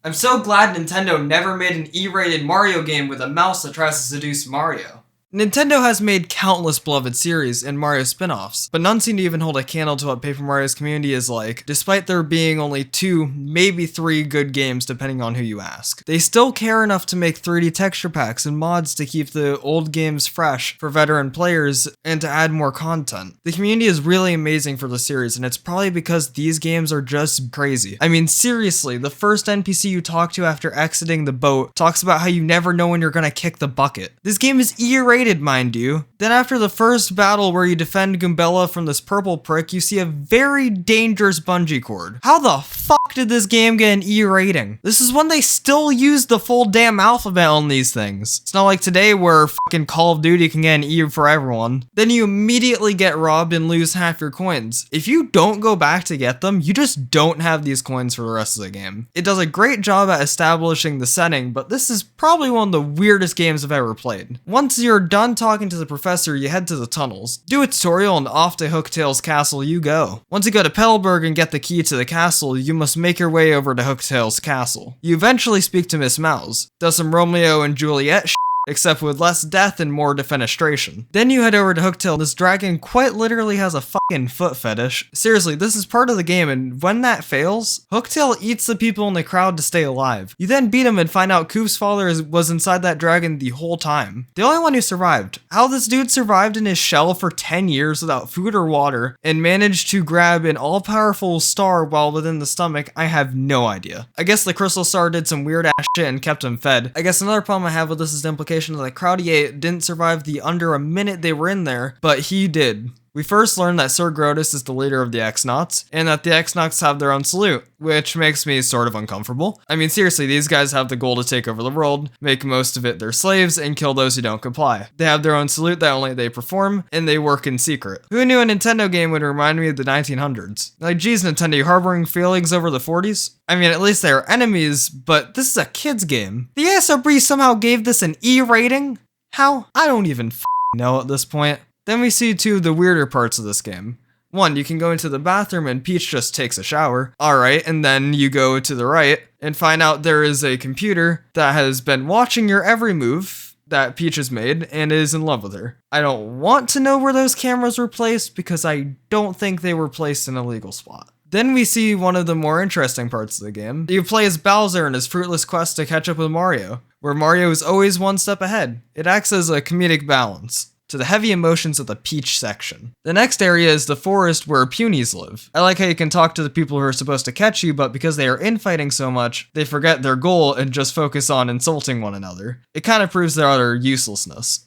I'm so glad Nintendo never made an E-rated Mario game with a mouse that tries to seduce Mario. Nintendo has made countless beloved series and Mario spin-offs, but none seem to even hold a candle to what Paper Mario's community is like, despite there being only 2, maybe 3 good games depending on who you ask. They still care enough to make 3D texture packs and mods to keep the old games fresh for veteran players and to add more content. The community is really amazing for the series, and it's probably because these games are just crazy. I mean, seriously, the first NPC you talk to after exiting the boat talks about how you never know when you're gonna kick the bucket. This game is E-rated, mind you. Then after the first battle where you defend Goombella from this purple prick, you see a very dangerous bungee cord. How the fuck did this game get an E rating? This is when they still use the full damn alphabet on these things. It's not like today where fucking Call of Duty can get an E for everyone. Then you immediately get robbed and lose half your coins. If you don't go back to get them, you just don't have these coins for the rest of the game. It does a great job at establishing the setting, but this is probably one of the weirdest games I've ever played. Once you're done talking to the professor, you head to the tunnels, do a tutorial, and off to Hooktail's castle you go. Once you go to Petalburg and get the key to the castle, you must make your way over to Hooktail's castle. You eventually speak to Miss Mouse, does some Romeo and Juliet except with less death and more defenestration. Then you head over to Hooktail. This dragon quite literally has a fucking foot fetish. Seriously, this is part of the game, and when that fails, Hooktail eats the people in the crowd to stay alive. You then beat him and find out Coop's father was inside that dragon the whole time. The only one who survived. How this dude survived in his shell for 10 years without food or water and managed to grab an all-powerful star while within the stomach, I have no idea. I guess the crystal star did some weird ass shit and kept him fed. I guess another problem I have with this is the implication that Crowdier didn't survive the under a minute they were in there, but he did. We first learned that Sir Grotus is the leader of the X-Nauts, and that the X-Nauts have their own salute, which makes me sort of uncomfortable. I mean, seriously, these guys have the goal to take over the world, make most of it their slaves, and kill those who don't comply. They have their own salute that only they perform, and they work in secret. Who knew a Nintendo game would remind me of the 1900s? Like, geez, Nintendo, you harboring feelings over the 40s? I mean, at least they are enemies, but this is a kid's game. The ASRB somehow gave this an E rating? How? I don't even know at this point. Then we see 2 of the weirder parts of this game. 1, you can go into the bathroom and Peach just takes a shower. Alright, and then you go to the right and find out there is a computer that has been watching your every move that Peach has made and is in love with her. I don't want to know where those cameras were placed because I don't think they were placed in a legal spot. Then we see one of the more interesting parts of the game. You play as Bowser in his fruitless quest to catch up with Mario, where Mario is always one step ahead. It acts as a comedic balance to the heavy emotions of the Peach section. The next area is the forest where punies live. I like how you can talk to the people who are supposed to catch you, but because they are infighting so much, they forget their goal and just focus on insulting one another. It kind of proves their utter uselessness.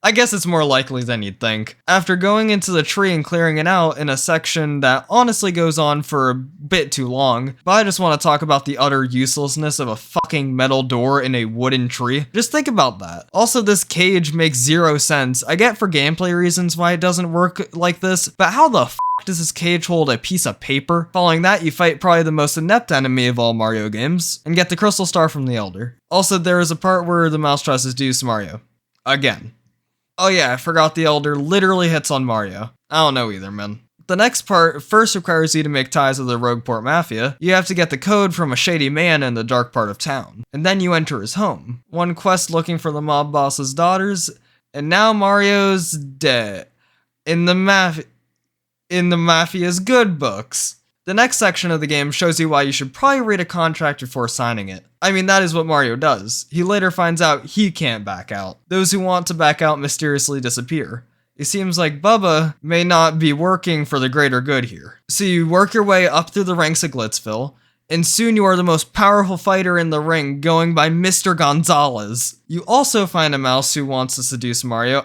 I guess it's more likely than you'd think. After going into the tree and clearing it out in a section that honestly goes on for a bit too long, but I just want to talk about the utter uselessness of a fucking metal door in a wooden tree. Just think about that. Also, this cage makes 0 sense. I get for gameplay reasons why it doesn't work like this, but how the does this cage hold a piece of paper? Following that, you fight probably the most inept enemy of all Mario games, and get the crystal star from the Elder. Also, there is a part where the mouse tries to seduce Mario. Again. Oh yeah, I forgot the Elder literally hits on Mario. I don't know either, man. The next part first requires you to make ties with the Rogueport Mafia. You have to get the code from a shady man in the dark part of town. And then you enter his home. One quest looking for the mob boss's daughters, and now Mario's dead. In the Mafia's good books. The next section of the game shows you why you should probably read a contract before signing it. I mean, that is what Mario does. He later finds out he can't back out. Those who want to back out mysteriously disappear. It seems like Bubba may not be working for the greater good here. So you work your way up through the ranks of Glitzville, and soon you are the most powerful fighter in the ring, going by Mr. Gonzalez. You also find a mouse who wants to seduce Mario.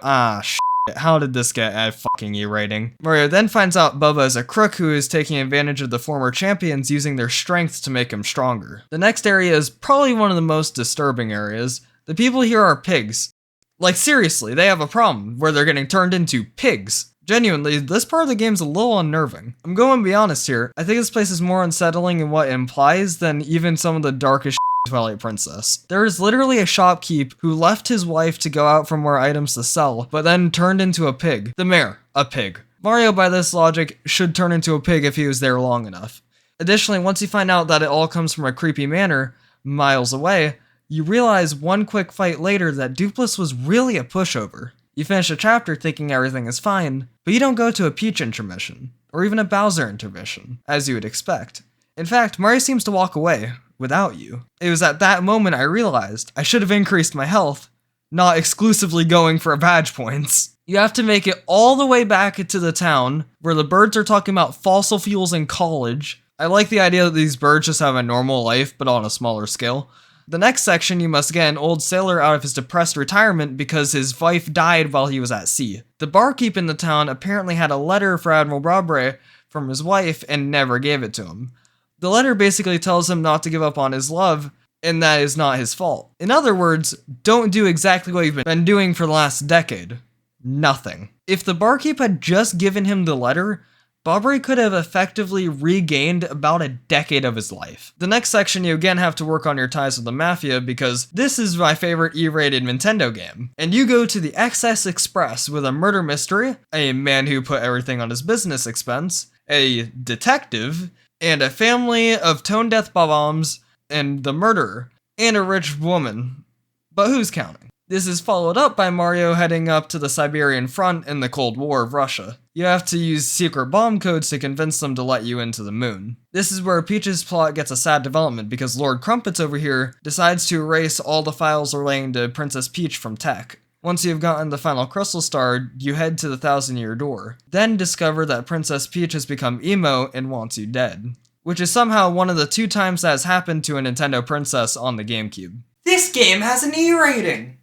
How did this get a fucking E rating? Mario then finds out Bubba is a crook who is taking advantage of the former champions using their strength to make him stronger. The next area is probably one of the most disturbing areas. The people here are pigs. Like seriously, they have a problem where they're getting turned into pigs. Genuinely, this part of the game's a little unnerving. I'm going to be honest here, I think this place is more unsettling in what it implies than even some of the darkest Twilight Princess. There is literally a shopkeep who left his wife to go out for more items to sell, but then turned into a pig. The mayor, a pig. Mario, by this logic, should turn into a pig if he was there long enough. Additionally, once you find out that it all comes from a creepy manor miles away, you realize one quick fight later that Dupless was really a pushover. You finish a chapter thinking everything is fine, but you don't go to a Peach intermission, or even a Bowser intermission, as you would expect. In fact, Mario seems to walk away without you. It was at that moment I realized I should have increased my health, not exclusively going for badge points. You have to make it all the way back into the town, where the birds are talking about fossil fuels in college. I like the idea that these birds just have a normal life, but on a smaller scale. The next section, you must get an old sailor out of his depressed retirement because his wife died while he was at sea. The barkeep in the town apparently had a letter for Admiral Brawbury from his wife and never gave it to him. The letter basically tells him not to give up on his love, and that is not his fault. In other words, don't do exactly what you've been doing for the last decade. Nothing. If the barkeep had just given him the letter, Brawbury could have effectively regained about a decade of his life. The next section, you again have to work on your ties with the Mafia because this is my favorite E-rated Nintendo game. And you go to the XS Express with a murder mystery, a man who put everything on his business expense, a detective, and a family of tone-deaf bob-ombs, and the murderer, and a rich woman. But who's counting? This is followed up by Mario heading up to the Siberian front in the Cold War of Russia. You have to use secret bomb codes to convince them to let you into the moon. This is where Peach's plot gets a sad development because Lord Crumpets over here decides to erase all the files relating to Princess Peach from tech. Once you've gotten the final Crystal Star, you head to the Thousand-Year Door. Then discover that Princess Peach has become emo and wants you dead. Which is somehow one of the 2 times that has happened to a Nintendo princess on the GameCube. This game has an E rating!